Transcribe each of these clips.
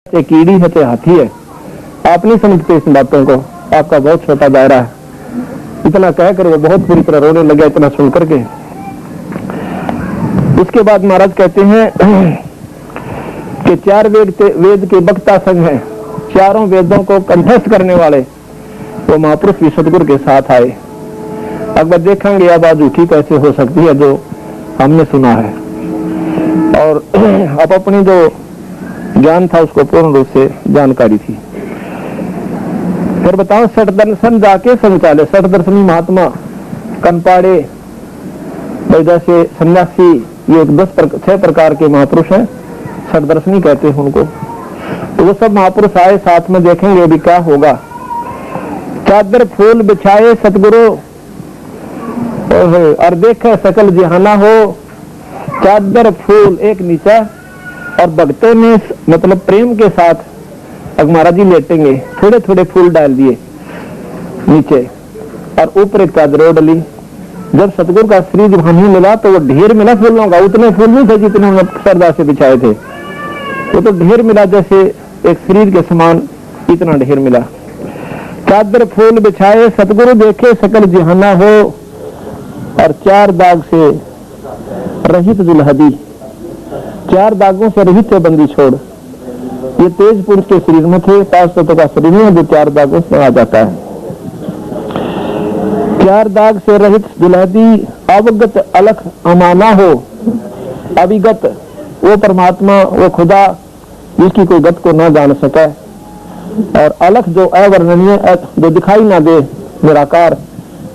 ये कीड़ी है तो हाथी है, आप नहीं समझते इस बातों को, आपका बहुत छोटा दायरा है। इतना कहकर वो बहुत बुरी तरह रोने लगे इतना सुन करके। उसके बाद महाराज कहते हैं कि 4 वेद के वक्ता संघ हैं, चारों वेदों को कंठस्थ करने वाले वो महापुरुष भी सतगुरु के साथ आए। अकबर देखेंगे यह बात झूठी कैसे हो सकती है जो हमने सुना है, और अब अपनी जो ज्ञान था उसको पूर्ण रूप से जानकारी थी। फिर बताओ, सठ दर्शन जाके संचाले, सठ दर्शनी महात्मा कनपाड़े जैसे सन्यासी, ये 6 प्रकार के महापुरुष हैं, सठ दर्शनी कहते हैं उनको। तो वो सब महापुरुष आए साथ में, देखेंगे अभी क्या होगा। चादर फूल बिछाए सतगुरु और देखे सकल जिहाना हो। चादर फूल एक नीचा और भक्तों ने मतलब प्रेम के साथ महाराज जी लेटेंगे, थोड़े थोड़े फूल डाल दिए नीचे और ऊपर एक चादर डली। जब सतगुरु का शरीर जब हमें मिला तो वो ढेर मिला फूलों का, उतने फूल नहीं थे जितने उन्होंने श्रद्धा से बिछाए थे, वो तो ढेर मिला जैसे एक शरीर के समान इतना ढेर मिला। चादर फूल बिछाए सतगुरु देखे सकल जिहाना हो और 4 दाग से रहित दुल्हदी, 4 दागों से रहित है बंदी छोड़। ये तेज पुरुष के शरीर में थे, 5 तत्व का शरीर है जो 4 दागों से आ जाता है। 4 दाग से रहित दुल्हदी अवगत अलख अमाना हो। अविगत वो परमात्मा, वो खुदा जिसकी कोई गत को न जान सके, और अलख जो अवर्णनीय, जो दिखाई ना दे, निराकार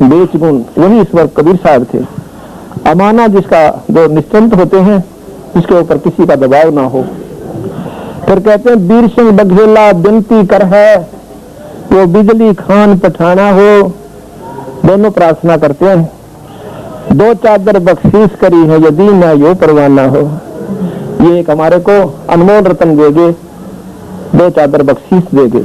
बेच गुण, वही ईश्वर कबीर साहब थे। अमाना जिसका जो निश्चिंत होते हैं, जिसके ऊपर किसी का दबाव ना हो। फिर कहते हैं वीर सिंह बघेला बिनती कर है, वो बिजली खान पठाना हो। दोनों प्रार्थना करते हैं, 2 चादर बख्शीश करी है यदि न यो परवाना हो। ये एक हमारे को अनमोल रतन देगे, 2 चादर बख्शीश देगे।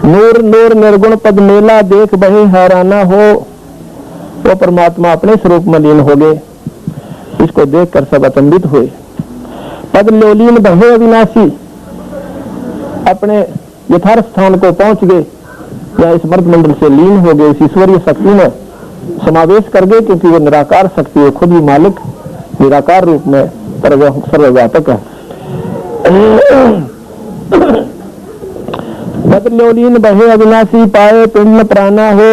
नूर नूर निर्गुण पद मेला देख बही हैराना हो। वो परमात्मा अपने स्वरूप में लीन हो गए, इसको देखकर सब अचंभित हुए। पद लोलीन बहे अविनाशी, अपने यथार्थ स्थान को पहुंच गए, या इस मर्द मंडल से लीन हो गए, इस ईश्वरीय शक्ति में समावेश कर गए, क्योंकि वो निराकार शक्ति है, खुद ही मालिक निराकार रूप में सर्वव्यापक है। बदलोलीन बहे अविनाशी पाए पिंड प्राणा हो।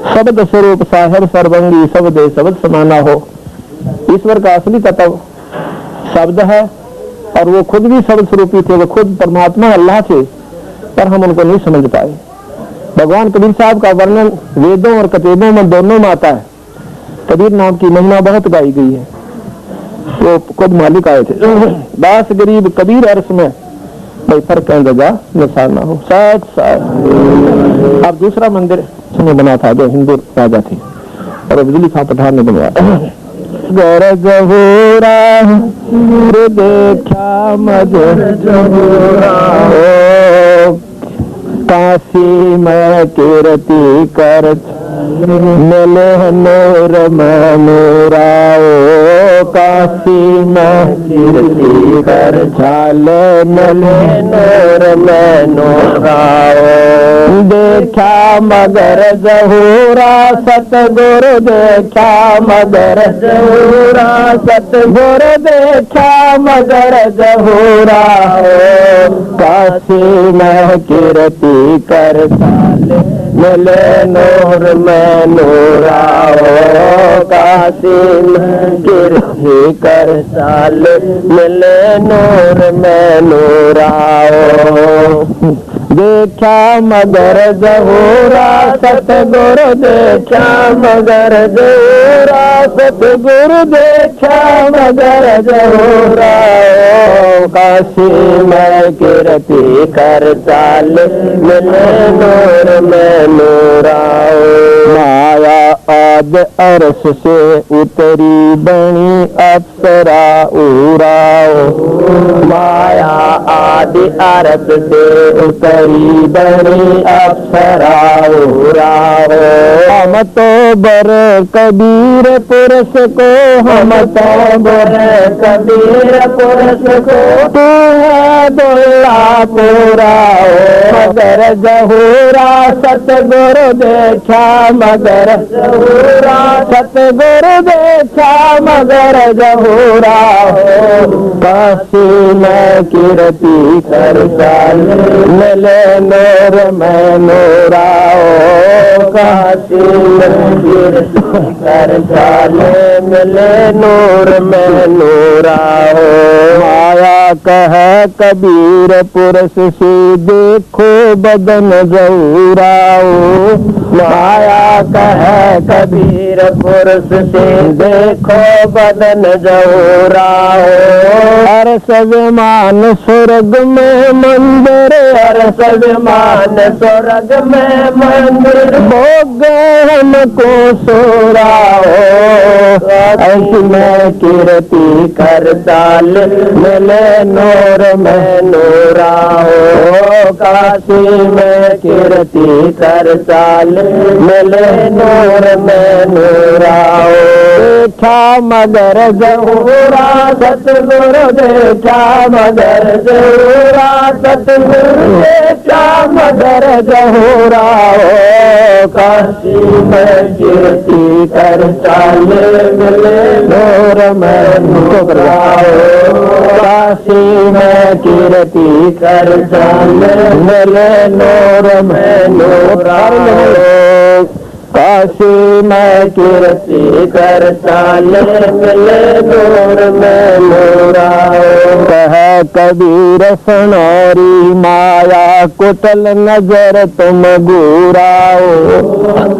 शब्द स्वरूप साहेब सर्वंगी सब दे शब्द समाना हो। ईश्वर का असली तत्व शब्द है, और वो खुद भी शब्द स्वरूपी थे, वो खुद परमात्मा अल्लाह थे, पर हम उनको नहीं समझ पाए। भगवान कबीर साहब का वर्णन वेदों और कतेबों में दोनों में आता है। कबीर नाम की महिमा बहुत गाई गई है, वो खुद मालिक आए थे। दास गरीब कबीर अर्श में भाई फर्क कहीं जगह निशान ना हो। साथ साथ अब दूसरा मंदिर उसने बना था जो हिंदू राजा थे, और बिजली खां पठान ने बनवाया। गरज हो रहा देखा मगर काशी में कीर्ति कर मिले नूर मनोराओ। काशी में कीर्ति कर झाले मिले नूर मनोराओ। देखा मगर जहूरा सतगुरु देखा मगर जहूरा सतगुरु देखा मगर जहूरा हो। काशी में कीर्ति कर झाले मिले नूर में नूराओ। काशी में कीर्ति कर साल मिले नूर में नूराओ। देखा मगर जहूरा सतगुरु देखा मगर जहूरा सतगुरु देखा मगर जहूरा। काशी में कीर्ति कर चाल मिले नूर में नूराओ। माया आद अरस से उतरी बनी अप्सरा उराओ। माया आदि अरस से उतरी बनी अप्सरा उराओ। हम तो बर कबीर पुरुष को, हम तो बर कबीर पुरुष को, तू है दुल्ला पूरा मगर जहूरा सतगुरु देखा मगर जहूरा सतगुरु देखा मगर जहूरा हो। काशी में कीर्ति कर चाल मिले नूर में नूरा हो। काशी में कीर्ति कर चाल मिले नूर में नूरा हो। माया कह कबीर पुरुष से देखो बदन जहूरा हो। माया कह कबीर पुरुष से देखो बदन जहूरा हो। अरस विमान स्वर्ग में मंदिर, अरस विमान स्वर्ग में मंदिर, भोग हमको सोरा हो। ऐसी में कीर्ति कर चाल मिले नूर में नूरा हो। काशी में कीर्ति कर चाल मिले नूर में नूरा हो। देखा मगर जहूरा सतगुरु देखा मगर जहूरा सतगुरु देखा मगर जहूरा हो। काशी में कीर्ति कर चाल मिले नूर में नूरा हो। काशी में कीर्ति कर चाल मिले नूर में नूरा हो। काशी में कीर्ति कर चाल मिले नूर में नूरा हो। कह कबीर सुनोरी माया कुटल नजर तुम गुराओ।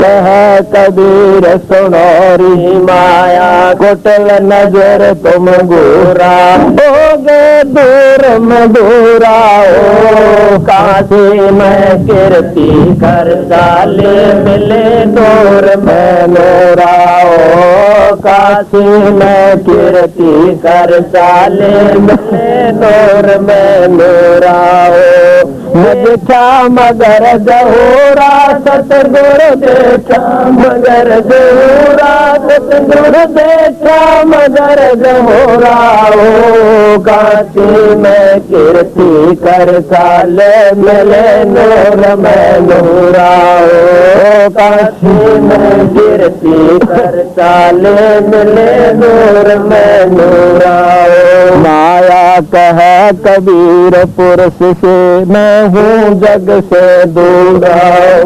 कह कबीर सुनोरी माया कुटल नजर तुम गुराओगे दूर में दूराओ। काशी में कीर्ति कर चाल मिले नूर में नूरा हो। काशी में कीर्ति कर चाल मिले नूर में नूरा हो। देखा मगर जहूरा सतगुरु देखा मगर जहूरा सतगुरु देखा मगर जहूरा हो। काशी में कीर्ति कर चाल मिले नूर में नूरा हो। काशी में कीर्ति कर चाल मिले नूर में नूरा हो। माया कह कबीर पुरुष से मैं हूँ जग से दूर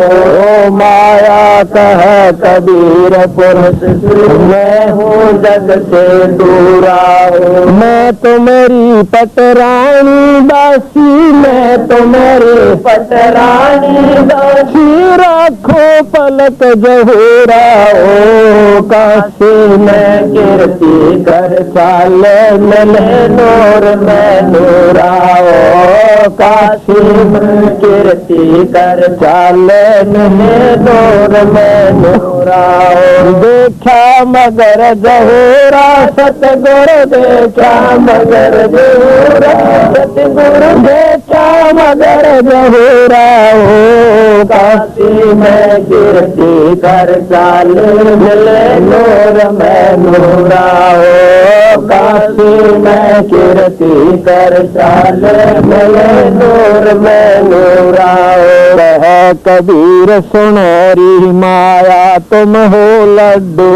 हो। माया कह कबीर पुरुष से मैं हूँ जग से दूर हो। मैं तुम्हारी पटरानी दासी, मैं तुम्हारी पटरानी दासी, रखो पलक जहूरा हो। काशी में कीर्ति कर चाल मिले नूर में नूरा हो। काशी में कीर्ति कर चाल मिले नूर में नूरा हो। देखा मगर जहूरा सतगुरु देखा मगर जहूरा सतगुरु देखा मगर जहूरा हो। काशी में कीर्ति कर चाल मिले नूर में नूरा हो। काशी में कीर्ति कर चाल मिले नूर में नूरा हो। कह कबीर सुनोरी माया तुम हो लड्डू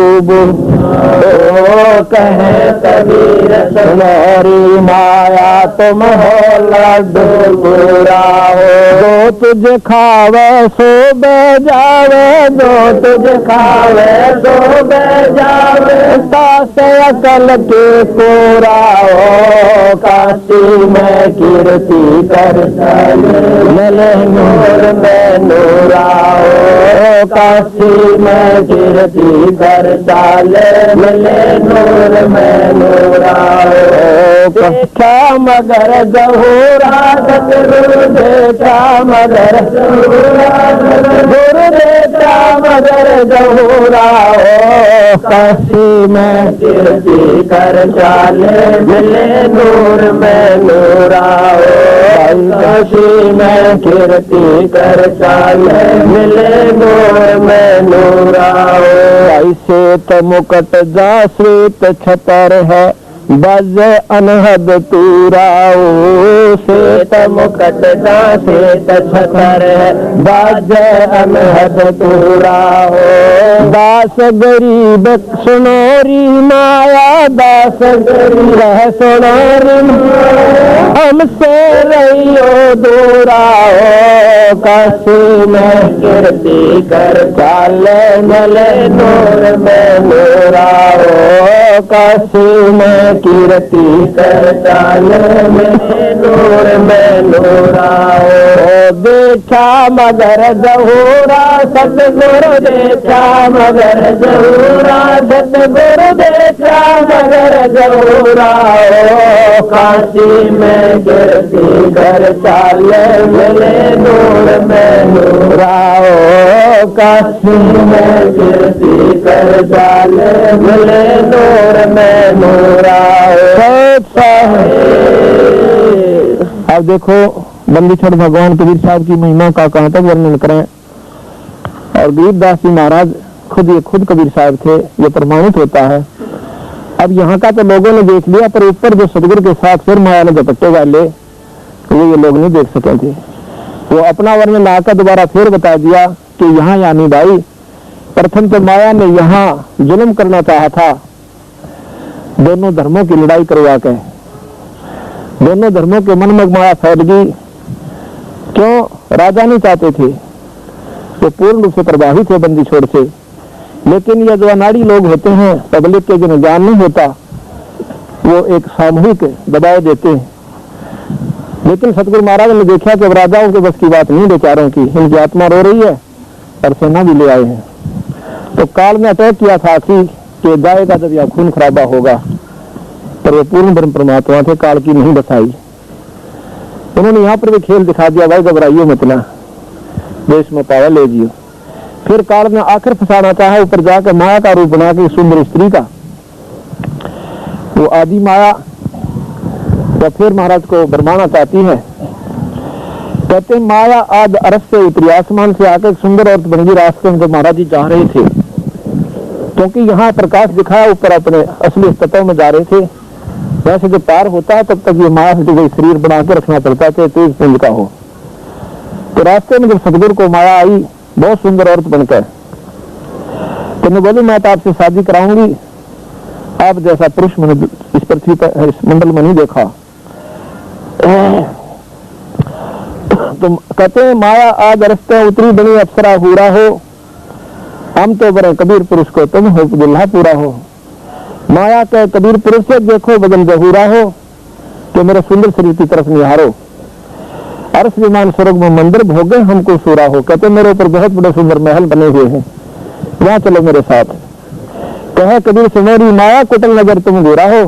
कह कबीर सुनोरी माया तुम हो लड्डू बुरा हो। दो तुझ खावे सो बजावे, दो तुझ खावे सो बजावे, तास अकल के पूरा हो। काशी में कीर्ति कर चाल मिले नूर में नूरा हो। काशी में कीर्ति कर चाल मिले नूर में नूरा हो। देखा मगर जहूरा सतगुरु देखा मगर गुरु देखा मगर जहूरा ओ काशी में कीर्ति कर चाले मिले नूर में नूरा ओ काशी में कीर्ति कर चाले मिले नूर में नूरा ओ ऐसे तो मुकट जा श्वेत छतर है बज अनहद तूराओ श्वेत मुकट जा श्वेत छतर है बज अनहद तूराओ दास गरीब सुनोरी माया दास गरीब सुनोरी हमसे रहियो दूराओ काशी में कीर्ति कर चाले मले नूर में नूराओ काशी में कीर्ति कर चाले में नूर में नूराओ देखा मगर जहूरा सतगुरु देखा मगर जहूरा सतगुरु देखा मगर जहूरा काशी में कीर्ति कर चाले मिले नूर में नूराओ काशी में कीर्ति कर चाले मिले नूर में नूराओ। अब देखो बंदीछड़ भगवान कबीर साहब की महिमा का कहां तक वर्णन करें। और गरीबदास जी महाराज खुद कबीर साहब थे, ये प्रमाणित होता है। अब यहाँ का तो लोगों ने देख लिया, पर ऊपर जो सदगुरु के साथ फिर माया ने झपट्टे डाले वो ये लोग नहीं देख सके थे। वो अपना वर्णन आकर दोबारा फिर बता दिया कि यहाँ यानी भाई प्रथम तो माया ने यहाँ जुल्म करना चाहा था, दोनों धर्मों की लड़ाई करवा के दोनों धर्मों के मन में माया फैल गई। क्यों? राजा नहीं चाहते थे, तो पूर्ण रूप से प्रभावित थे बंदी छोड़ से। लेकिन ये जो अनाड़ी लोग होते हैं, पब्लिक के जिन्हें ज्ञान नहीं होता, वो एक सामूहिक दबाव देते हैं। लेकिन सतगुरु महाराज ने देखा कि अब राजाओं के बस की बात नहीं बेचारों की, इनकी आत्मा रो रही है और सेना भी ले आए हैं। तो काल में अटैक किया था कि जाएगा जब यह खून खराबा होगा, पर वो पूर्ण ब्रह्म परमात्मा थे, काल की नहीं बसाई। उन्होंने यहाँ पर भी खेल दिखा दिया, भाई घबराइयो मत ना, देश में पावर ले जियो। फिर काल में आखिर फंसाना चाहा, ऊपर जाकर माया का रूप बना के सुंदर स्त्री का, वो आदि माया तो फिर महाराज को बरमाना चाहती है। कहते माया आद अरस से उतरी, आसमान से आकर सुंदर औरत बन गई रास्ते में, जो महाराज जी जा रहे थे। क्योंकि यहाँ प्रकाश दिखाया, ऊपर अपने असली तत्व में जा रहे थे। वैसे जो पार होता है तब तक ये माया से कोई शरीर बना के रखना पड़ता है, चाहे तेज पुंज का हो। तो रास्ते में जब सतगुरु को माया आई बहुत सुंदर औरत बनकर, तो मैं बोली मैं तो आपसे शादी कराऊंगी, आप जैसा पुरुष मैंने इस पृथ्वी पर इस मंडल में नहीं देखा। तो कहते हैं माया आज रस्ते उतरी बनी अप्सरा हुरा हो, हम तो बड़े कबीर पुरुष को तुम हो दुल्हा पूरा हो। माया के कबीर पुरुष से देखो बदन जहूरा हो, तो मेरे सुंदर शरीर की तरफ निहारो। अर्श विमान स्वर्ग में मंदिर भोगे हमको सूरा हो। कहते मेरे ऊपर बहुत बड़े सुंदर महल बने हुए हैं, वहां चलो मेरे साथ। कहे कबीर से मेरी माया कुटल नजर तुम गोरा हो।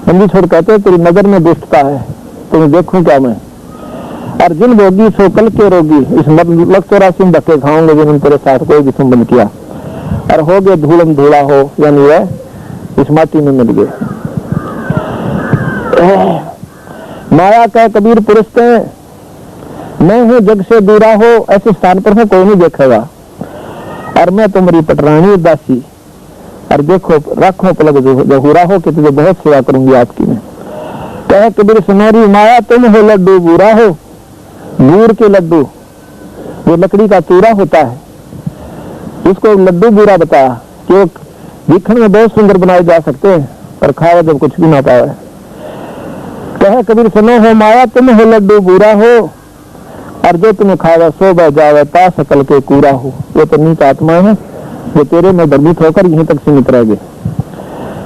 बंदी छोड़ कहते तेरी नजर में दुष्टता है, तुम्हें देखूं क्या मैं। अर्जुन भोगी सो कल के रोगी, इस लग 84 धक्के खाऊंगे जिन्होंने तेरे साथ कोई भी संबंध किया। और हो गए धूलम धूला हो, यानी वह इस माटी में मिल गए। माया का कबीर पुरुष के मैं हूँ जग से दूरा हो, ऐसे स्थान पर है कोई नहीं देखेगा। और मैं तुम्हारी पटरानी दासी, और देखो रखो पलक जहूरा हो कि तुझे बहुत सेवा करूंगी आपकी मैं। कहे कबीर सुनहरी माया तुम हो लड्डू बूरा हो। बूर के लड्डू जो लकड़ी का चूरा होता है उसको लड्डू बूरा बताया कि दिखने में बहुत सुंदर बनाए जा सकते हैं, पर खाया जब कुछ भी ना पाए। कहे कबीर सुनो हो माया तुम हो लड्डू बूरा हो, और जो तुम्हें खाएगा सो बह जावे ता सकल के कूरा हो। वो तो नीच आत्मा है जो तेरे में भ्रमित होकर यहीं तक सीमित रह गए।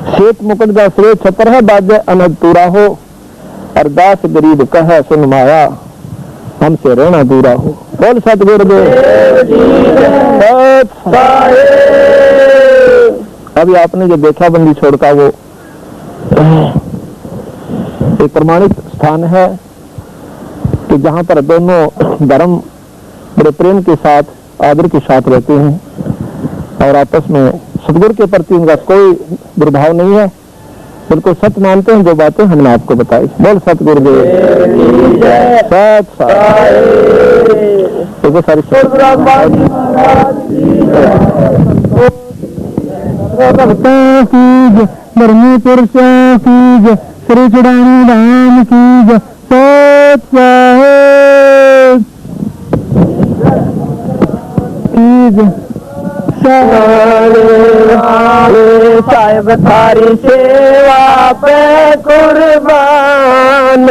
श्वेत मुकुट का श्रेय छतर है बाजे अनहद तूरा हो, और दास गरीब कहे सुन माया हमसे रहना दूरा हो। बोल सतगुरुदेव। अभी आपने जो देखा बंदी छोड़ का वो एक प्रमाणित स्थान है कि जहाँ पर दोनों धर्म बड़े प्रेम के साथ, आदर के साथ रहते हैं और आपस में सतगुरु के प्रति उनका कोई दुर्भाव नहीं है, बिल्कुल सत्य मानते हैं जो बातें हमने आपको बताई। बोल सतगुरुदेव सत सारी धर्मी पुरुषों की जय, श्री चुड़ानी राम की जय, सत साहेब की जय। साहेब थारी सेवा पे कुर्बान,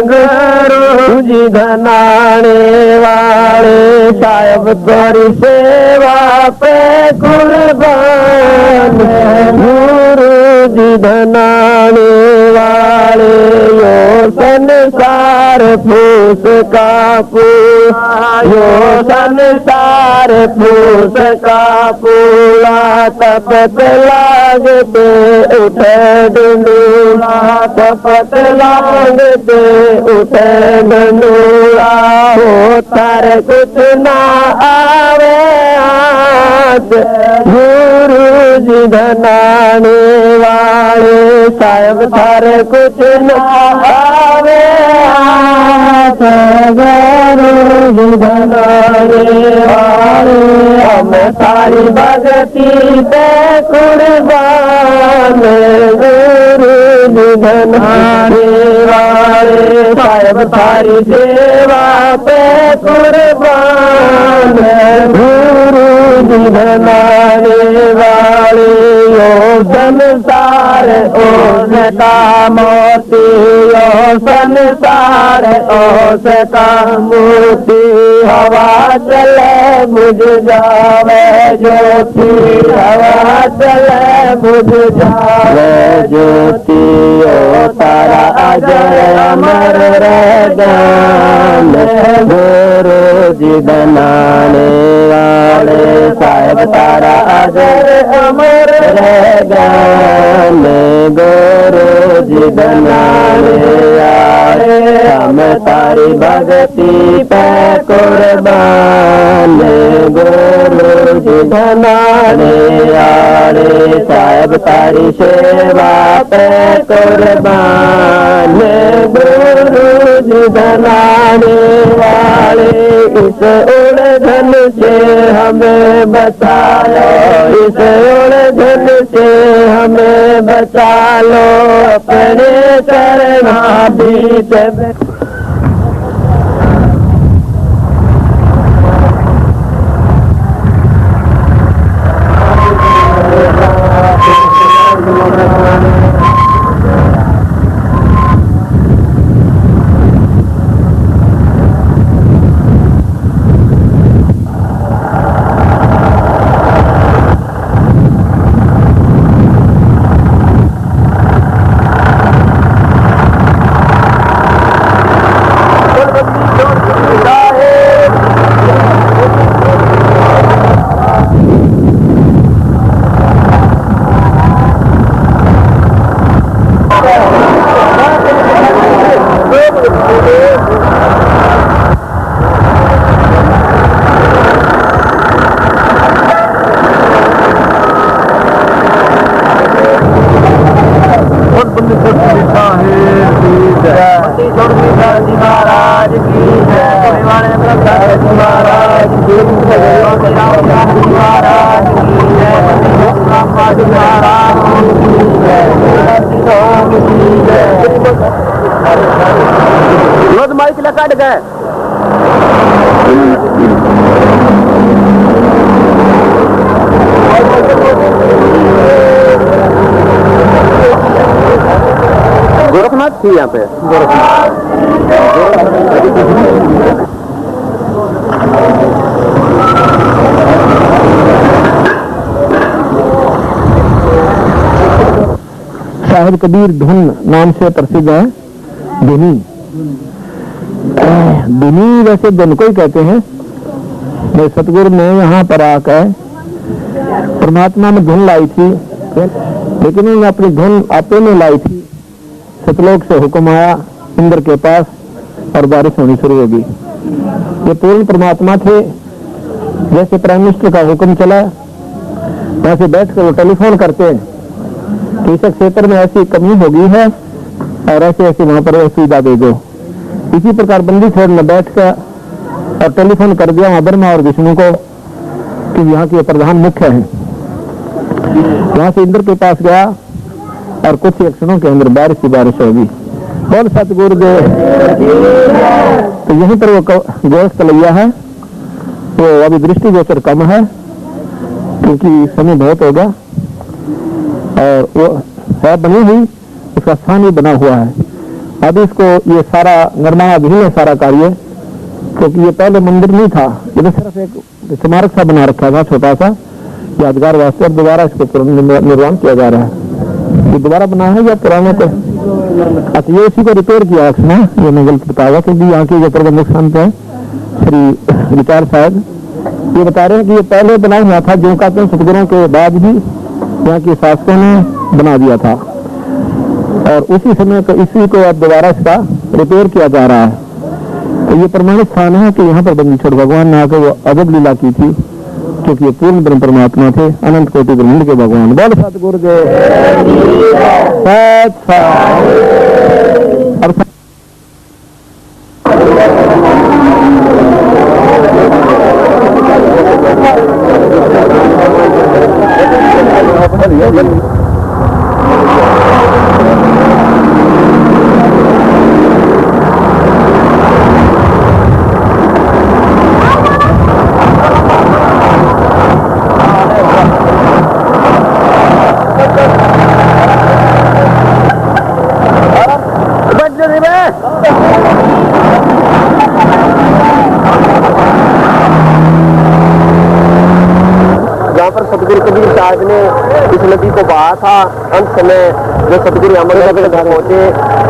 गुरु जी धनाने वाले साहेब थारी सेवा पे कुर्बान, गुरु जी धनाने वाले यो संसार फूस का पूला, यो संसार फूस का पूला, तपत लागते उठे डंडूला, तपत लागते उठे डंडूला, हो तार कुछ ना आवे हाथ, गुरु जी धनाने वाले साहेब थार कुछ ना आवे हाथ, गुरु जी धनाने वाले हम तारी भगती पे कुर्बान, गुरु जी धनाने वाले साहेब थारी सेवा पे कुर्बान, गुरु जी धनाने वाले यो संसार ओस का मोती, यो संसार ओस का मोती, हवा चले बुझ जावे ज्योति, हवा चले बुझ जावे ज्योति, ओ तारा अजर अमर रहगान, गुरु जी धनाने वाले साहेब तारा अजर अमर रहगान, गुरु जी धनाने वाले हम तारी भगती पे कुर्बान, गुरु जी धनाने वाले साहेब तारी सेवा पे कुर्बान, गुरु जी धनाने वाले इस उलझन से हमें बचा लो, इस उलझन से हमें बचा लो, अपने चरणा बीच महाराज की जय, महाराज की जय, माइक लगा गए गोरखनाथ थी यहाँ पे, साहिब कबीर धुन नाम से प्रसिद्ध है। धुनी धुनी वैसे धुन को ही कहते हैं। मैं सतगुरु ने यहाँ पर आकर परमात्मा ने धुन लाई थी, लेकिन उन्होंने अपनी धुन आपे में लाई थी। सतलोक से हुक्म आया इंद्र के पास और बारिश होनी शुरू होगी। ये पूर्ण परमात्मा थे। जैसे प्राइम मिनिस्टर का हुक्म चला वैसे बैठकर वो टेलीफोन करते हैं कि इस क्षेत्र में ऐसी कमी हो गई है और ऐसे ऐसे वहां पर सुविधा दे दो। इसी प्रकार बंदी छोड़ में बैठकर और टेलीफोन कर दिया वहां ब्रह्मा और विष्णु को कि यहाँ के प्रधान मुख्य हैं। वहां से इंद्र के पास गया और कुछ ही क्षणों के अंदर बारिश होगी। बोल सतगुरुदेव। तो यहीं पर वो गोष्ठ कलैया है, वो अभी दृष्टिगोचर कम है क्योंकि समय बहुत होगा और वो है बनी हुई, उसका स्थान भी बना हुआ है। अब इसको ये सारा निर्माणाधीन है सारा कार्य, क्योंकि ये पहले मंदिर नहीं था, ये तो सिर्फ एक स्मारक सा बना रखा था छोटा सा यादगार वास्ते। अब दोबारा इसको निर्माण किया जा रहा है। ये दोबारा बना है या पुराने को? अच्छा, ये उसी को रिपेयर किया ना, ये मैं गलत बताया क्योंकि यहाँ के जो प्रबंधक संत है श्री विचार साहब ये बता रहे हैं कि ये पहले बना हुआ था, जो कहते हैं सतगुरुओं के बाद भी यहाँ के शासकों ने बना दिया था और उसी समय को इसी को अब दोबारा इसका रिपेयर किया जा रहा है। तो ये प्रमाणित स्थान है कि यहाँ पर बंदीछोड़ भगवान ने आकर वो अजब लीला की थी, क्योंकि ये पूर्ण ब्रह्म परमात्मा थे, अनंत कोटि ब्रह्मांड के भगवान। बोल सतगुरुदेव। सतगुरु कबीर साहब ने इस नदी को बहा था। अंत समय जो सतगुरु अमरनगर पहुंचे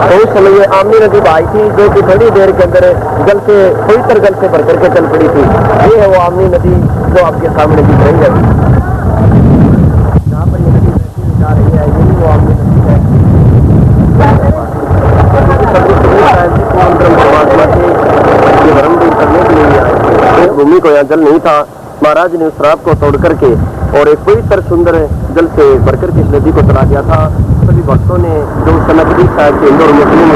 तो उस समय ये आमनी नदी बहाई थी, जो कि थोड़ी देर के अंदर जल से पवित्र जल से भर करके चल पड़ी थी। ये है वो आमनी नदी जो आपके सामने दिख रही है। जहाँ पर ये नदी जा रही है यही वो आमनी नदी है। ये भ्रम दूर करने के लिए आए। भूमि को यहाँ जल नहीं था, महाराज ने उस श्राप को तोड़ करके और एक पवित्र सुंदर जल से भरकर के इस नदी को चला दिया था। सभी भक्तों ने जो उस समय कबीर साहब के इंदौर मुस्लिम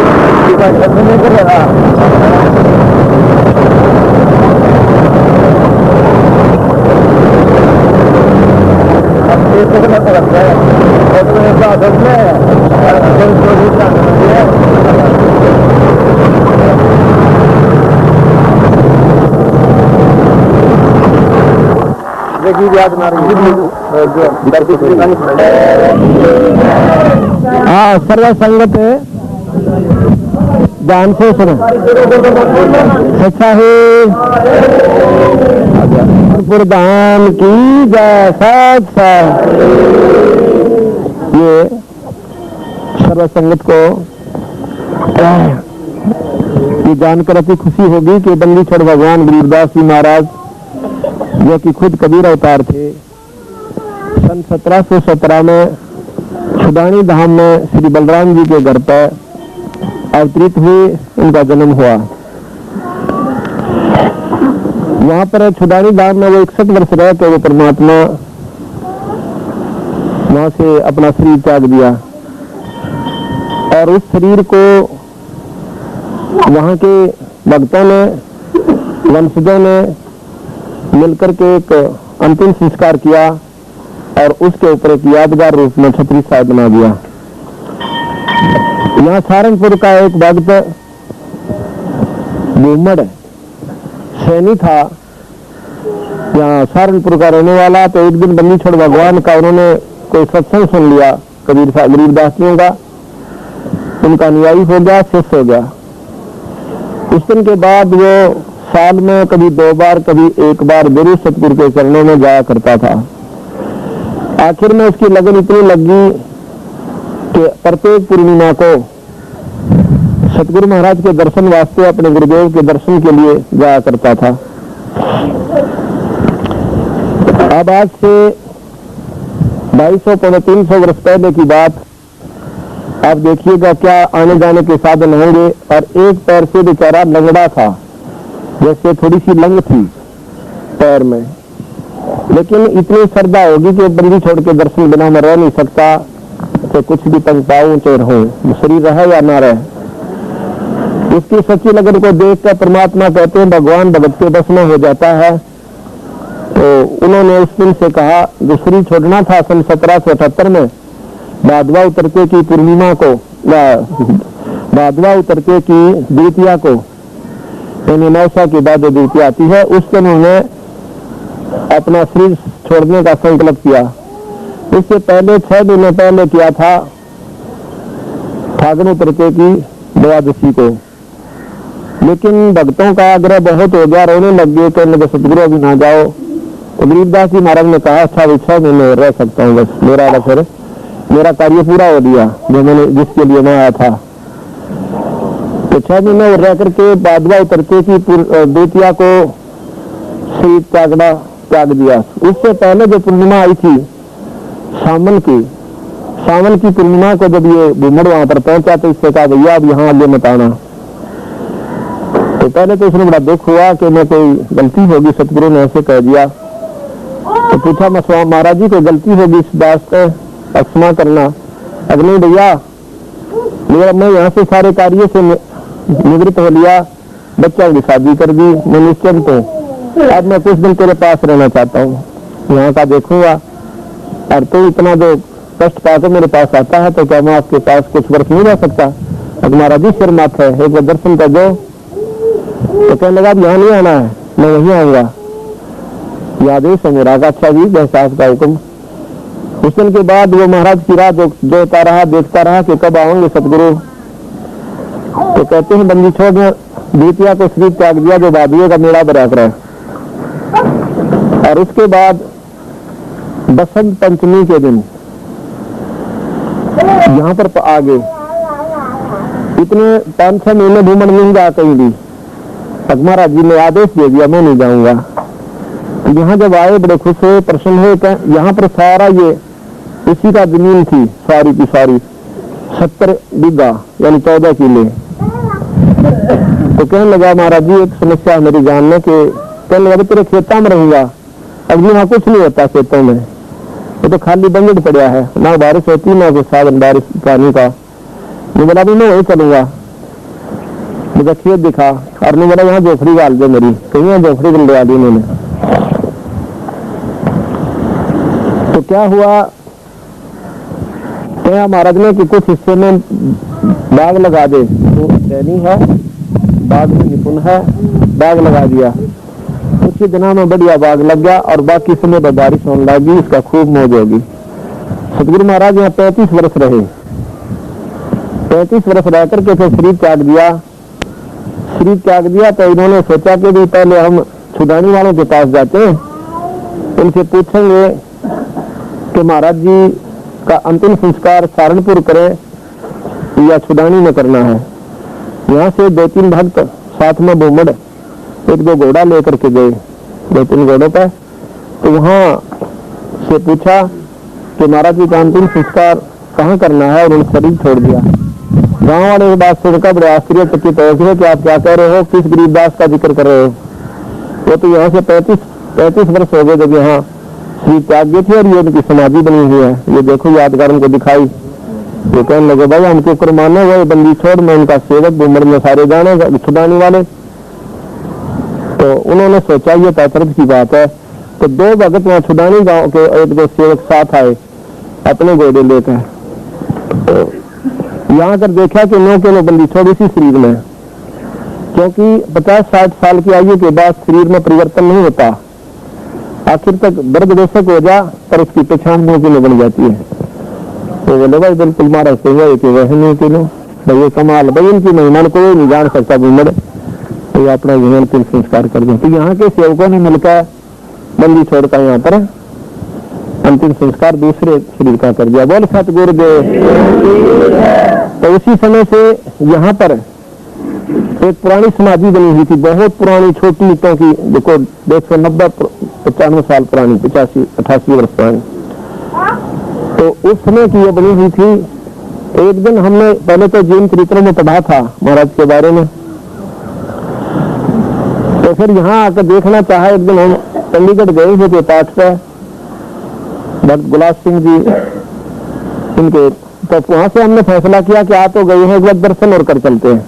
हाँ सर्व संगत ध्यान से सुनो। अच्छा है प्रधान की जय। ये सर्व संगत को ये जानकर अति खुशी होगी कि बंदीछोड़ भगवान गरीबदास जी महाराज जो कि खुद कबीर अवतार थे, सन 1717 में छुडानी धाम में श्री बलराम जी के घर पर अवतरित हुए, उनका जन्म हुआ। वहां पर छुडानी धाम में वो 61 वर्ष रह के वो परमात्मा वहां से अपना शरीर त्याग दिया और उस शरीर को वहां के भक्तों ने वंशजों ने मिलकर के एक अंतिम संस्कार किया और उसके ऊपर एक यादगार रूप में छतरी साहब बना दिया। यहाँ सहारनपुर का एक भक्त भूमड़ सैनी था, यहाँ सहारनपुर का रहने वाला। तो एक दिन बंदीछोड़ भगवान का उन्होंने कोई सत्संग सुन लिया कबीर साहब गरीबदासियों का, उनका अनुयायी हो गया, शिष्य हो गया। उस दिन के बाद वो साल में कभी 2 बार कभी 1 बार गुरु सतगुरु के चरणों में जाया करता था। आखिर में उसकी लगन इतनी लगी कि प्रत्येक पूर्णिमा को सतगुरु महाराज के दर्शन वास्ते अपने गुरुदेव के दर्शन के लिए जाया करता था। अब आज से 250-300 वर्ष पहले की बात, आप देखिएगा क्या आने जाने के साधन होंगे। और एक पैर से बेचारा लंगड़ा था, जैसे थोड़ी सी लंग थी पैर में, लेकिन इतनी श्रद्धा होगी कि बंदी छोड़ के दर्शन बिना मैं रह नहीं सकता, तो कुछ भी तंग पाऊं चाहे रहूं, शरीर रहे या ना रहे। इसकी सच्ची लगन को देख कर परमात्मा कहते हैं भगवान भगत के बस में हो जाता है। तो उन्होंने उस दिन से कहा, जो शरीर छोड़ना था सन 1778 में भादवा उतरते की पूर्णिमा को, भादवा उतरते की द्वितीया को, यानी नौसा की बाद द्वितीया आती है, उस दिन उन्होंने अपना शरीर छोड़ने का संकल्प किया। इससे पहले 6 दिन पहले किया था फागुन उतरते की द्वादशी को, लेकिन भक्तों का आग्रह बहुत हो गया, रोने लग गए, कहने लगे सतगुरु अभी ना जाओ। तो गरीबदास जी महाराज ने कहा, अच्छा भी 6 दिन रह सकता हूँ, बस मेरा कार्य पूरा हो गया जो मैंने जिसके लिए मैं आया था। तो 6 दिन में रह करके भादवा उतरते की द्वितीया को शरीर त्याग दिया। उससे पहले जो पूर्णिमा आई थी सावन की पूर्णिमा को जब ये भूमड़ वहां पर पहुंचा तो इससे कहा भैया अब यहाँ आगे मत आना। तो पहले तो उसने बड़ा दुख हुआ कि मैं कोई गलती होगी, सतगुरु ने ऐसे कह दिया। तो पूछा मैं स्वामी महाराज जी कोई गलती होगी इस बात का क्षमा करना। अब नहीं भैया, मैं यहाँ से सारे कार्य से निवृत्त हो लिया, बच्चा की शादी कर दी, मैं निश्चिंत हूँ, अब मैं कुछ दिन तेरे पास रहना चाहता हूँ, यहाँ का देखूंगा। और तो इतना जो कष्ट पाकर मेरे पास आता है तो क्या मैं आपके पास कुछ वर्ष नहीं रह सकता? अब महाराज जी सिर माथ है, एक बार दर्शन कर दो। तो कहने लगा अब यहाँ नहीं आना है, मैं वहीं आऊंगा, याद है मेरा का। अच्छा जी जैसा आपका हुक्म। उस दिन के बाद वो महाराज की राह देखता रहा कि कब आओगे सतगुरु। तो कहते हैं बंदी छोड़ द्वितीया को शरीर त्याग दिया, जो भादुए का मेला बरक रहा है। और उसके बाद बसंत पंचमी के दिन यहाँ पर आ गए। इतने 5-6 महीने भूमन नहीं जा कहीं भी, महाराज जी ने आदेश दे दिया मैं नहीं जाऊंगा। यहाँ जब आए बड़े खुश हुए, प्रसन्न हुए। यहाँ पर सारा ये इसी का जमीन थी, सारी की सारी 70 बीघा यानी 14 किले। तो कहने लगा महाराज जी एक समस्या मेरी जान में, कि कहने लगा तेरे खेतों में रहूंगा। अब यहाँ कुछ नहीं होता खेतों में, वो तो खाली बंजर पड़ा है, ना बारिश होती ना कोई साधन बारिश पानी का। मैं बोला मैं वही चलूंगा, मुझे खेत दिखा। और मैं बोला यहाँ जोफड़ी डाल दो मेरी, कहीं यहाँ जोफड़ी डलवा दी उन्होंने। तो क्या हुआ, कहा महाराज ने कि कुछ हिस्से में बाग लगा दे, तो सैनी है बाग में निपुण है, बाग लगा दिया। कुछ ही दिनों में बढ़िया बाग लग गया और बाकी समय पर बारिश होने लगी, इसका खूब मौज होगी। सतगुरु महाराज यहाँ 35 वर्ष रहे। 35 वर्ष रह करके फिर शरीर त्याग दिया। तो इन्होंने सोचा कि भी पहले हम छुड़ाने वालों के पास जाते हैं, उनसे पूछेंगे कि महाराज जी का अंतिम संस्कार सहारनपुर करें या छुड़ानी में करना है। यहाँ से 2-3 भक्त साथ में भूमड़ 1-2 घोड़ा लेकर के गए, 2-3 घोड़ों पर। तो वहाँ से पूछा कि महाराज जी का अंतिम संस्कार कहाँ करना है, और उन्होंने शरीर छोड़ दिया। गांव वाले की बात सुनकर बड़े आश्चर्यचकित हो गए कि आप क्या कह रहे हो, किस गरीबदास का जिक्र कर रहे हो। वो तो यहाँ से 35 वर्ष हो गए जब यहाँ श्री त्याग गए थे, और ये उनकी समाधि बनी हुई है, ये देखो यादगार उनको दिखाई। वो कहने लगे भाई हमके ऊपर माने हुए बंदी छोड़, मैं उनका सेवक भूमड़ में सारे जाने छुड़ाने वाले। तो उन्होंने सोचा ये पैतृक की बात है। तो 2 भगत वहां छुड़ानी गांव के 1-2 सेवक साथ आए अपने घोड़े लेकर। तो यहाँ कर देखा कि 9 किलो बंदी छोड़ इसी शरीर में, क्योंकि 50-60 साल की आयु के बाद शरीर में परिवर्तन नहीं होता, आखिर तक दर्द बेशक हो जा पर उसकी पहचान 9 किलो बन जाती है। तो बोले भाई बिल्कुल मारा से हुआ कि वह 9 किलो भाई कमाल, भाई इनकी महिमा कोई नहीं जान सकता भूमड़। तो अपना जीवन फिर संस्कार कर दो। तो यहाँ के सेवकों ने मिलकर बंदी छोड़कर यहाँ पर अंतिम संस्कार दूसरे शरीर का कर दिया। बोल सतगुरुदेव। तो उसी समय से यहाँ पर एक पुरानी समाधि बनी हुई थी, बहुत पुरानी, छोटी ईंटों की, देखो 190-95 साल पुरानी, 85-88 वर्ष पुरानी। तो उस समय की ये बनी हुई थी एक दिन हमने पहले तो जीवन चरित्र में पढ़ा था महाराज के बारे में, तो फिर यहाँ आकर देखना चाहा। एक दिन हम चंडीगढ़ गए हुए थे पाठ पे, भक्त गुलाब सिंह जी इनके, तो वहां से हमने फैसला किया कि आ तो गए हैं, एक बार दर्शन और कर चलते हैं।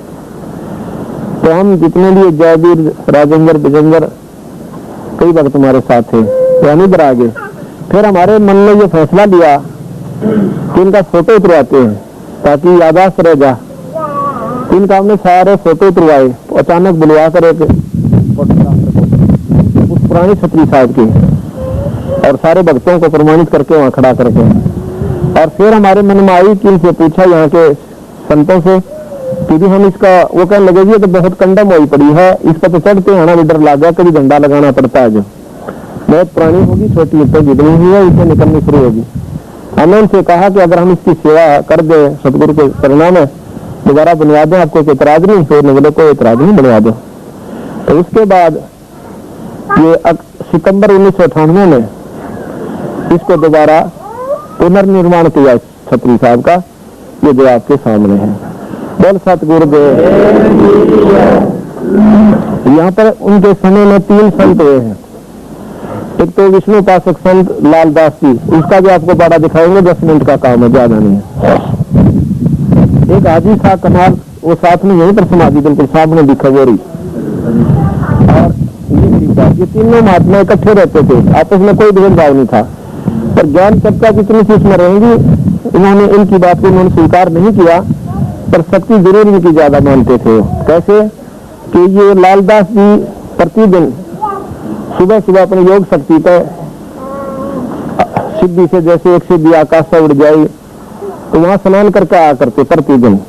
तो हम जितने भी जयवीर, राजेंद्र, विजेंद्र, कई भक्त हमारे साथ थे, तो इधर आ गए। फिर हमारे मन में ये फैसला लिया कि इनका फोटो उतरवाते हैं ताकि यादाश्त रह जा। इनका हमने सारे फोटो उतरवाए, अचानक बुलवा कर एक उस पुरानी छतरी साहब की, और सारे भक्तों को प्रमाणित करके वहां खड़ा करके, और फिर हमारे मन में आई कि इनसे पूछा यहाँ के संतों से कि भी हम इसका, वो कहने लगे जी तो बहुत कंडम हुई पड़ी है, इस पर तो चढ़ते आना भी डर लग गया, कभी झंडा लगाना पड़ता है, जो बहुत पुरानी होगी, छोटी तो जितनी हुई है इसे निकलनी शुरू होगी। हमने उनसे कहा कि अगर हम इसकी सेवा कर दे सतगुरु के चरणों में, दोबारा बनवा दें, आपको कोई इतराज नहीं? तो बोले कोई इतराज नहीं, बनवा दो। तो उसके बाद ये सितंबर 1998 में इसको दोबारा पुनर्निर्माण किया छतरी साहब का, ये जो आपके सामने है। बोल सतगुरुदेव। यहाँ पर उनके समय में 3 संत हुए हैं। एक तो विष्णु उपासक संत लालदास जी, उसका भी आपको बड़ा दिखाएंगे, 10 मिनट का काम है, ज्यादा नहीं है। एक हाजी शाह कमाल, वो साथ में यहीं पर समाधि बिल्कुल सामने दिखा वो रही, और ये तीनों महात्मा इकट्ठे रहते थे, आपस में कोई भेदभाव नहीं था। पर ज्ञान चर्चा जितनी सी उसमें रहेंगी, इन्होंने इनकी बात को उन्होंने स्वीकार नहीं किया, पर शक्ति जरूर इनकी ज्यादा मानते थे। कैसे कि ये लालदास जी प्रतिदिन सुबह सुबह अपने योग शक्ति पे सिद्धि से, जैसे एक सिद्धि आकाश से उड़ जाए, तो वहां स्नान करके आया करते प्रतिदिन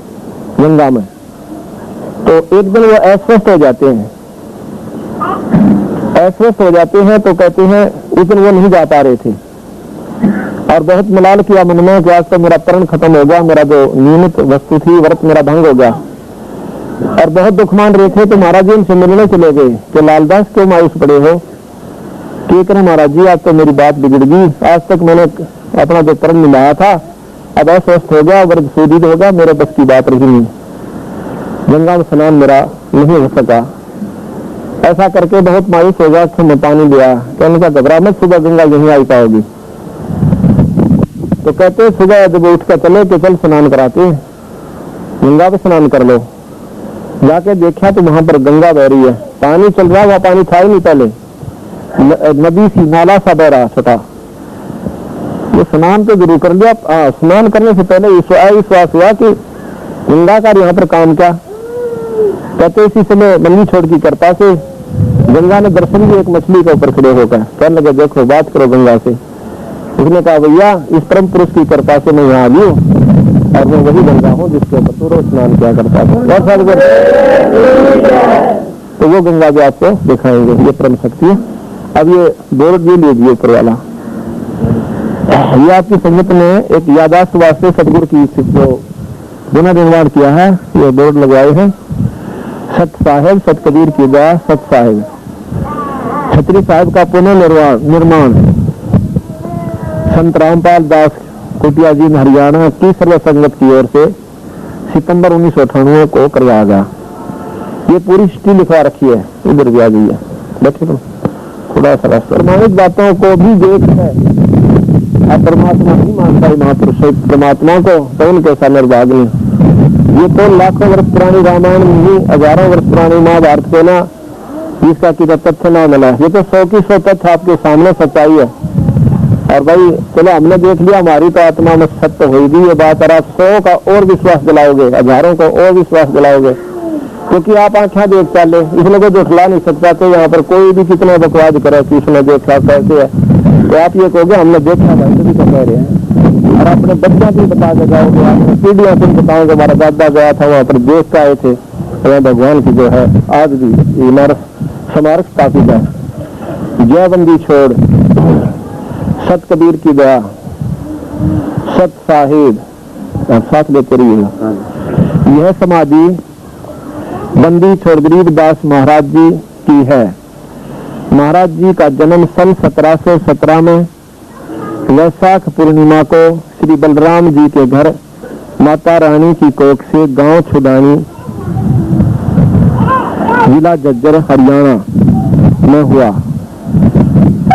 गंगा में। तो एक दिन वो अस्वस्थ हो जाते हैं, अस्वस्थ हो जाते हैं, तो कहते हैं उस दिन वो नहीं जा पा रहे थे, और बहुत मलाल किया मन में कि आज तो मेरा प्रण खत्म हो गया, मेरा जो नियमित वस्तु थी व्रत मेरा भंग हो गया, और बहुत दुख मान रहे थे। तो महाराज जी उनसे मिलने चले गए कि लालदास क्यों मायूस पड़े हो? कि करें महाराज जी, आज तो मेरी बात बिगड़ गई, आज तक मैंने अपना जो प्रण निभाया था अब अस्वस्थ हो गया, व्रत शोधित हो गया, मेरे बस की बात रही नहीं, गंगा में स्नान मेरा नहीं हो सका। ऐसा करके बहुत मायूस हो गया, में पानी दिया, कहने का घबरा मत, सुबह गंगा यहीं आई पाओगी। तो कहते सुबह जब उठ कर चले कि चल स्नान कराते, गंगा पे स्नान कर लो। जाके देखा तो वहां पर गंगा बह रही है, पानी चल रहा, वहां पानी था ही नहीं पहले, नदी सी, नाला सा बह रहा छोटा। वो स्नान तो जरूर कर लिया। स्नान करने से पहले विश्वास हुआ कि गंगा का यहाँ पर काम क्या। कहते इसी समय बंदी छोड़ की कृपा से गंगा ने दर्शन दिया एक मछली के ऊपर खड़े होकर, कहने लगे देखो बात करो गंगा से। उसने कहा भैया इस परम पुरुष की कृपा से मैं यहाँ आ गई और मैं वही गंगा हूँ जिसके ऊपर तो रोज स्नान किया करता था। तो वो गंगा भी आपको दिखाएंगे, ये परम शक्ति है। अब ये बोर्ड भी लीजिए ऊपर वाला, ये आपकी संगत ने एक यादाश्त वास्ते सतगुरु की जो पुनर्निर्माण किया है, ये बोर्ड लगवाए हैं। सत साहेब सत कबीर की दया, सत साहेब छतरी साहब का पुनर्निर्माण संत रामपाल दास कुटिया जी हरियाणा की सर्व संगत की ओर से सितंबर 1998 को करवाया गया। ये पूरी हिस्ट्री लिखवा रखी है, इधर भी आ गई है, बैठे तो थोड़ा सा प्रमाणित बातों को भी देख है। अब परमात्मा नहीं मानता है महापुरुष परमात्मा को, तो उनके ऐसा निर्भाग नहीं। ये तो लाखों वर्ष पुरानी रामायण नहीं, हजारों वर्ष पुरानी महाभारत को ना इसका की तथ्य ना मिला। ये तो 100 की 100 तथ्य आपके सामने सच्चाई है। और भाई चलो हमने देख लिया, हमारी तो आत्मा में सत्य होगी ये बात, और आप 100 का और विश्वास दिलाओगे, हजारों को और विश्वास दिलाओगे, क्योंकि आप आंखें देख चाले, इसलिए कोई जुटला नहीं सकता। तो यहाँ पर कोई भी कितना बकवास करे कि इसने देखा कैसे है, तो आप ये कहोगे हमने देखा भाई, तो भी तो कह रहे हैं। और अपने बच्चों की बता के जाओगे, आपने पीढ़ियों से बताओगे हमारा दादा गया था वहाँ पर देख के आए थे, वह भगवान की जो है आज भी इमारत स्मारक स्थापित है। जय बंदी छोड़, सत कबीर की दया, सत साहिब साथ लेते रहिएगा। यह समाधि बंदी छोड़ गरीबदास महाराज जी की है। महाराज जी का जन्म सन 1717 में वैशाख पूर्णिमा को श्री बलराम जी के घर माता रानी की कोख से गांव छुदानी, जिला झज्जर हरियाणा में हुआ।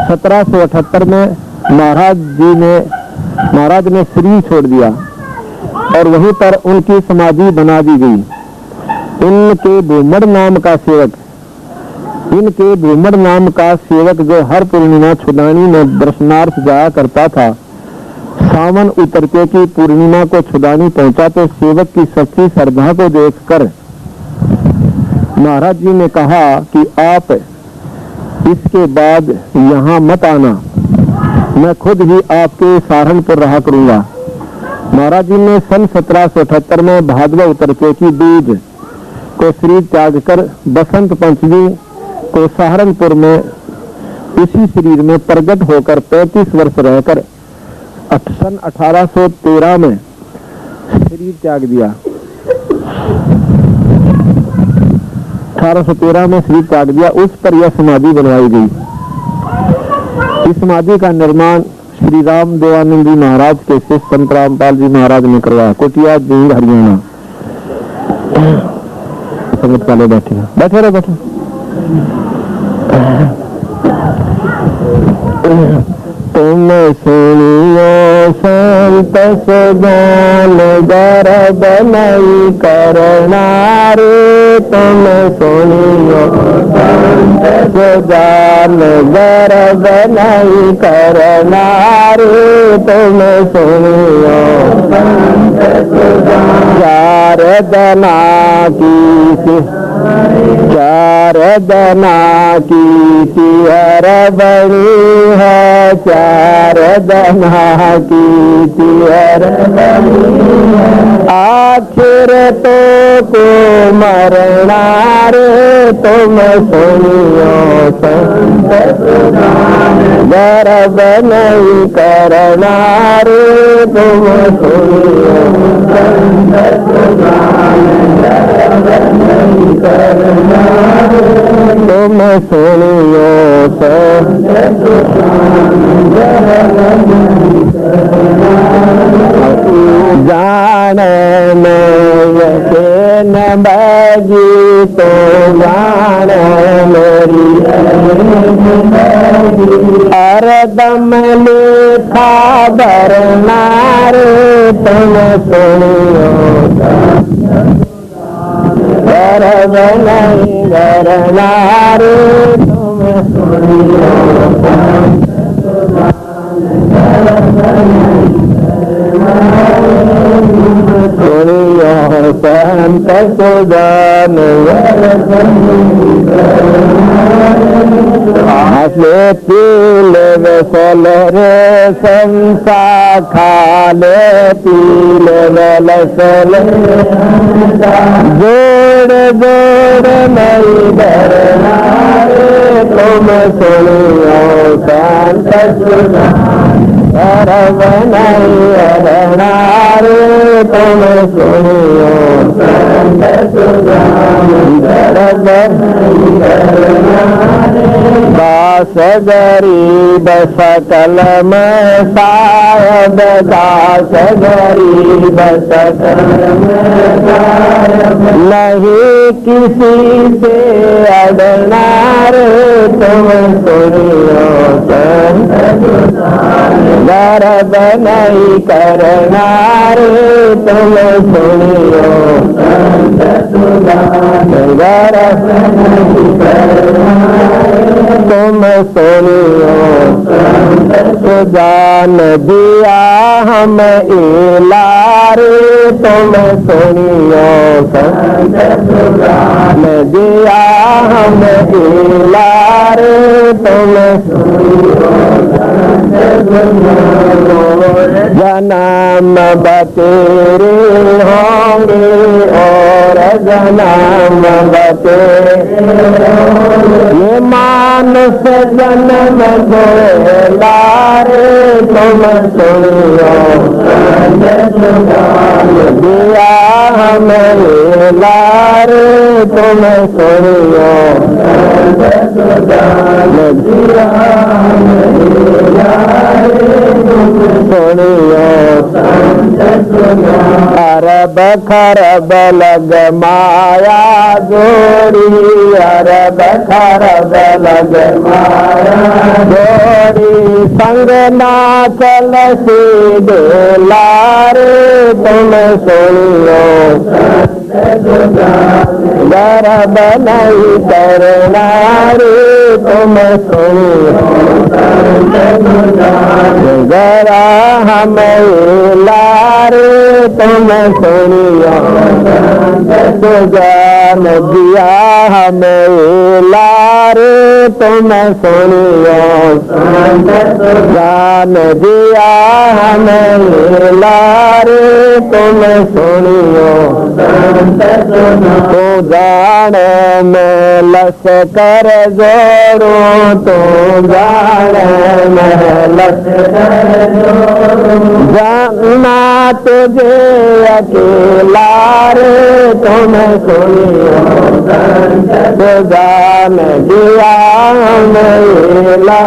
1778 में महाराज ने शरीर छोड़ दिया और वहीं पर उनकी समाधि बना दी गई। इनके भूमड़ नाम का सेवक जो हर पूर्णिमा छुदानी में दर्शनार्थ जाया करता था, सावन उतरते की पूर्णिमा को छुदानी पहुंचा तो सेवक की सच्ची श्रद्धा को देखकर महाराज जी ने कहा कि आप इसके बाद यहाँ मत आना, मैं खुद ही आपके सहारनपुर रहा करूंगा। महाराज जी ने सन 1778 में भादवा उतरते की बीज को शरीर त्याग कर बसंत पंचमी को सहारनपुर में इसी शरीर में प्रकट होकर 35 वर्ष रहकर सन 1813 में शरीर त्याग दिया। 1813 में शरीर त्याग दिया। उस पर यह समाधि बनवाई गई। इस समाधि का निर्माण श्री राम देवानंद जी महाराज के शिष्य संत रामपाल जी महाराज ने करवाया। कोटिया जींद हरियाणा। संगत वाले बैठे रहे। तुम सुनियो संत सुजान गर्भ नहीं करना रे, तुम सुनियो संत सुजान गर्भ नहीं करना रे, तुम सुनियो संत सुजान चार दना की तिहर बनी है, चार दना की तिहर आखिर तो को मरना रे, तुम सुनियो संत गर्भ नहीं करना रे, तुम सुनियो संत नहीं करना, तुम सुनियो जान में न बजी तो जान मेरी हरदम लेखा भरना रे, तुम सुनियो गर्भ नहीं करना रे, तुम सुनियो संत सुजान हंसे पीले वसल रे संसा खाले पीले वसल जोड़ जोड़ नहीं डरना रे, तुम सुनियो संत सुजान गर्भ नहीं करना रे, तुम सुनियो संत सुजान गर्भ नहीं करना रे, दास गरीब सकल में सायद, दास गरीब सकल में सायद नहीं किसी से अड़ना रे, तुम सुनियो संत सुजान गर्भ नहीं करना रे, तुम सुनियो संत सुजान गर्भ नहीं करना रे, तुम सुनियो संत सुजान दिया हम इलारे, तुम सुनियो संत सुजान दिया हम इलारे, तुम सुनियो जन्म बतेरे होंगे और जन्म बतेरे, ये मानस जन्म लारे, तुम सुनियो दिया हमें लारे, तुम सुनियो दिया सुनियो अरब खरब लग माया जोड़ी, अरब खरब लग माया जोड़ी, संग ना चल सीधे लारे तुम सुनियो गर्भ नहीं करना रे तुम सुनियो जरा हमें लारे तुम सुनियो जान दिया हमें लारे तुम सुनियो जान दिया हमें लारे तुम सुनियो तो जान में लश्कर जोड़ो, तो जान में लश्कर जाना तुझे अकेला रे तुम सुनियो तो जान दिया मेला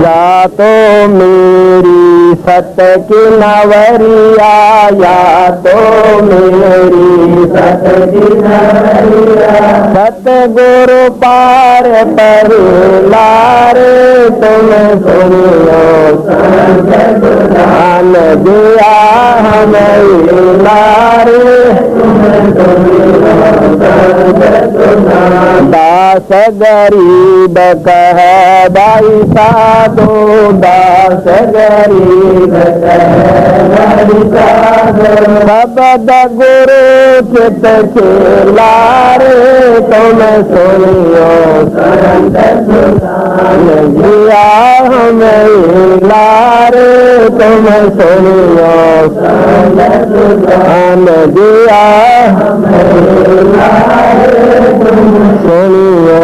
या तो मेरी सत की नवरिया, या तो मेरी सत की नवरिया, सतगुरु पार पर लारे तुम सुनियो जान दिया हमें लारे दास गरीब कह भाई साधो, दास गरीब कह भाई साधो, शब्द गुरु चित के लारे तुम सुनियो दिया हमें लारे तुम सुनियो दिया सुनियो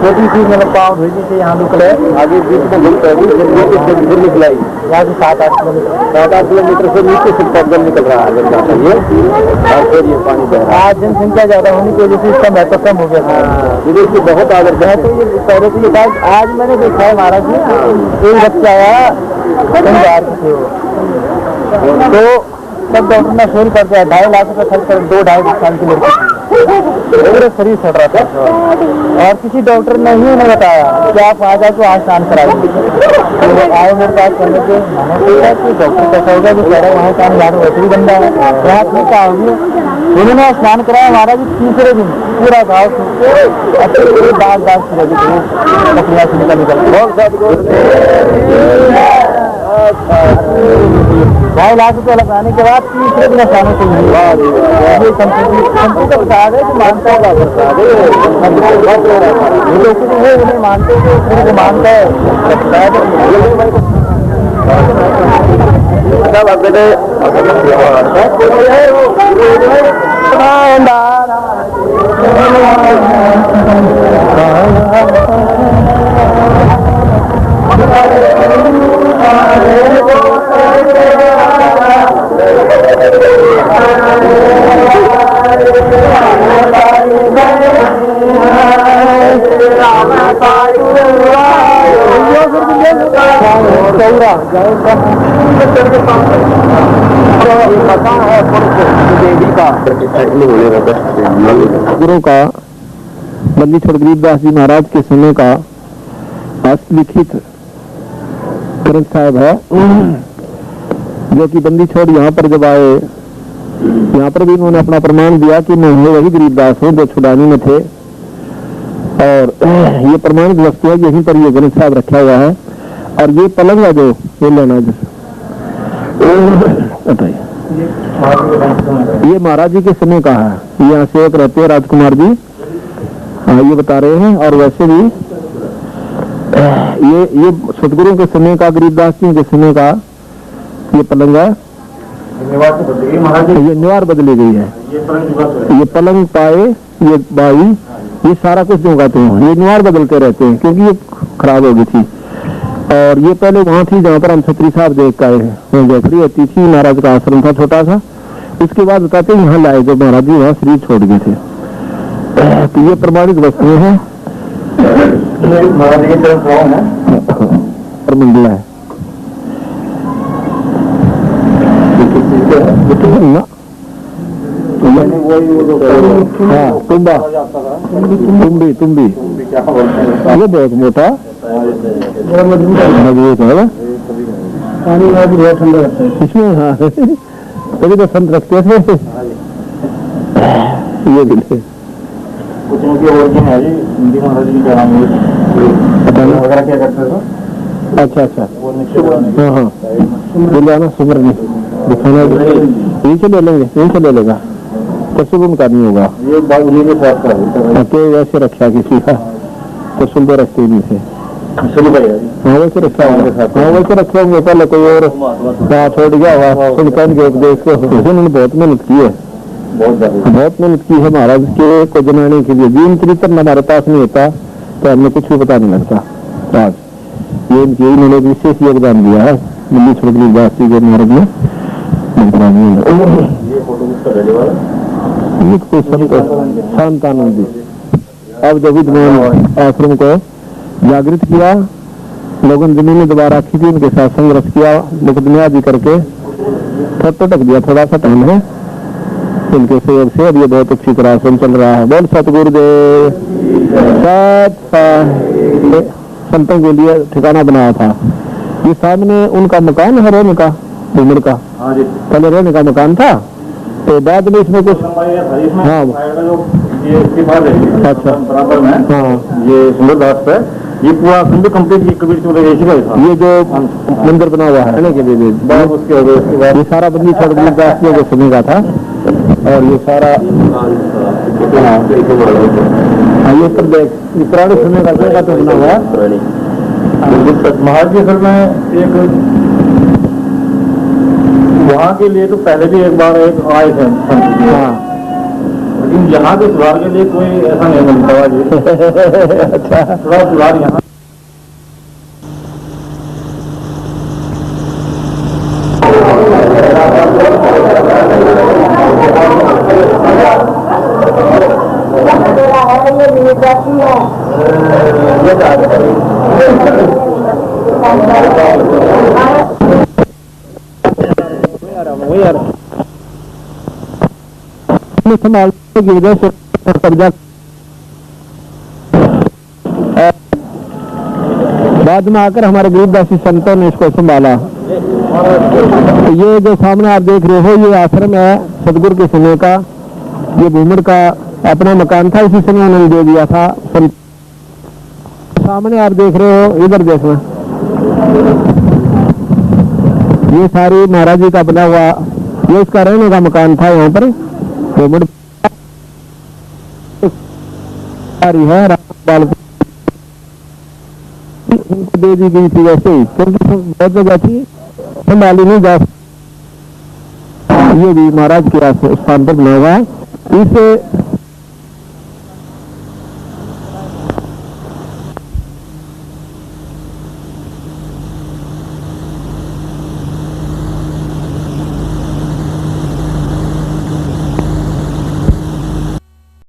छोटी सी मैंने पाँव भेजी थी यहाँ निकले आगे बीच में घूमते हैं फिर निकलाई यहाँ से 7-8 किलोमीटर से नीचे से जल निकल रहा है और फिर ये पानी बह रहा है। आज जनसंख्या ज्यादा होने की वजह से इसका महत्व कम हो गया था। विदेश की बहुत आदर है तो ये पहले तो ये था। आज मैंने देखा है महाराज जी एक बच्चा आया पंजाब से तो सब डॉक्टर ने फोन कर दिया 2.5 लाख रुपये खर्च कर 2-2.5 साल की लड़की पूरे शरीर सड़ रहा था और किसी डॉक्टर ने ही उन्हें बताया कि आप आ जाए तो आज स्नान कराएंगे। तो आए मेरे पास करने के मैंने पूछा कि डॉक्टर कैसा होगा जो कह रहा है वहाँ काम यार वैसे ही गंदा है यहाँ ठीक कहा होगी। उन्होंने स्नान कराया हमारा भी तीसरे दिन पूरा गाँव अच्छे दाग पूरा पकड़िया से निकल 2.5 लाख रुपये लगाने के बाद तीसरे दिन स्नान चाहिए। ये संपत्ति का बता दे कि मानता है बता दे उन्हें मानते मानता है गुरु का बंदी छोड़ गरीबदास जी महाराज के समय का हस्तलिखित ग्रंथ साहब है, जो कि बंदी छोड़ यहाँ पर जब आए, यहाँ पर भी उन्होंने अपना प्रमाण दिया कि मैं वही गरीबदास हूँ जो छुड़ानी में थे, और ये प्रमाणित वस्तु है। यहीं पर ये ग्रंथ साहब रखा हुआ है। और ये पलंग है जो ये लेना ये महाराज जी के समय का है। यहाँ सेवक रहते हैं राजकुमार जी, ये बता रहे हैं। और वैसे भी ये सतगुरु के समय का, गरीबदास जी के समय का ये पलंग है। ये निवार बदली गई है। ये पलंग पाए, ये बाई, ये सारा कुछ जो कहते हैं ये निवार बदलते रहते हैं, क्योंकि ये खराब हो गई थी। और ये पहले वहां थी जहाँ पर हम छत्री साहब देख के आए हैं, जयपुरी होती थी, महाराज का आश्रम था छोटा सा। उसके बाद बताते हैं यहाँ लाए जब महाराज जी वहाँ शरीर छोड़ गए थे। तो ये प्रमाणित वस्तुएं हैं। मंडला है हाँ, तुम्बा तुम्बी ये बहुत मोटा मजबूत है इसमें। हाँ तभी तो संत रखते थे ये भी अच्छा अच्छा हाँ हाँ बुलाना सुमर नहीं दिखाना यही से ले लेंगे, यही से ले लेगा तो सुबह का नहीं होगा। तो वैसे रखा किसी का तो सुन तो रखते नहीं थे। हाँ वैसे रखा होंगे, हाँ वैसे रखे होंगे। पहले कोई और छोड़ गया हुआ सुन पहन के उपदेश को उन्होंने बहुत मेहनत की है, बहुत मेहनत की है महाराज के को जमाने के लिए। जीवन चरित्र हमारे पास नहीं होता तो हमें कुछ भी पता नहीं लगता। आज ये इन्होंने विशेष योगदान दिया है बंदी छोड़ गरीबदास जी के महाराज में। शांतानंद जी अब जब विद्वान आश्रम को जागृत किया, लोगों ने जमीनें दोबारा रखी थी, उनके साथ संघर्ष किया, मुकदमे आदि करके तो ढक दिया। थोड़ा सा टाइम है इनके सहयोग से अब ये बहुत अच्छी तरह आश्रम चल रहा है। बोल सतगुरुदेव संतों के लिए ठिकाना बनाया था। ये सामने उनका मकान है रहने का, उम्र का पहले रहने का मकान था, तो बाद में इसमें कुछ हाँ अच्छा बराबर में हाँ ये सुंदरदास है, ये पूरा कंप्लीट कबीर चौधरी ऐसी का था। ये जो मंदिर बना हुआ है रहने के लिए उसके बाद ये सारा बंदी छोड़ गरीबदास जी को सुनेगा था। और ये सारा ये सब पुराने समय का जगह तो बना हुआ महाराज जी असल में एक वहाँ के लिए तो पहले भी एक बार एक आए थे, हाँ लेकिन यहाँ के सुधार के लिए कोई ऐसा नहीं मिलता जी। अच्छा थोड़ा सुधार यहाँ संभाल की वजह से कब्जा बाद में आकर हमारे गरीबदासी संतों ने इसको संभाला। ये जो सामने आप देख रहे हो ये आश्रम है सतगुरु के समय का। ये भूमर का अपना मकान था, इसी समय उन्होंने दे दिया था। सामने आप देख रहे हो इधर देखना, ये सारी महाराज जी का बना हुआ ये इसका रहने का मकान था। यहाँ पर भूमर है उनको दे दी गई थी वैसे ही, क्योंकि बहुत जगह थी मालिनी जा, ये भी महाराज के स्थान पर बना हुआ है। इस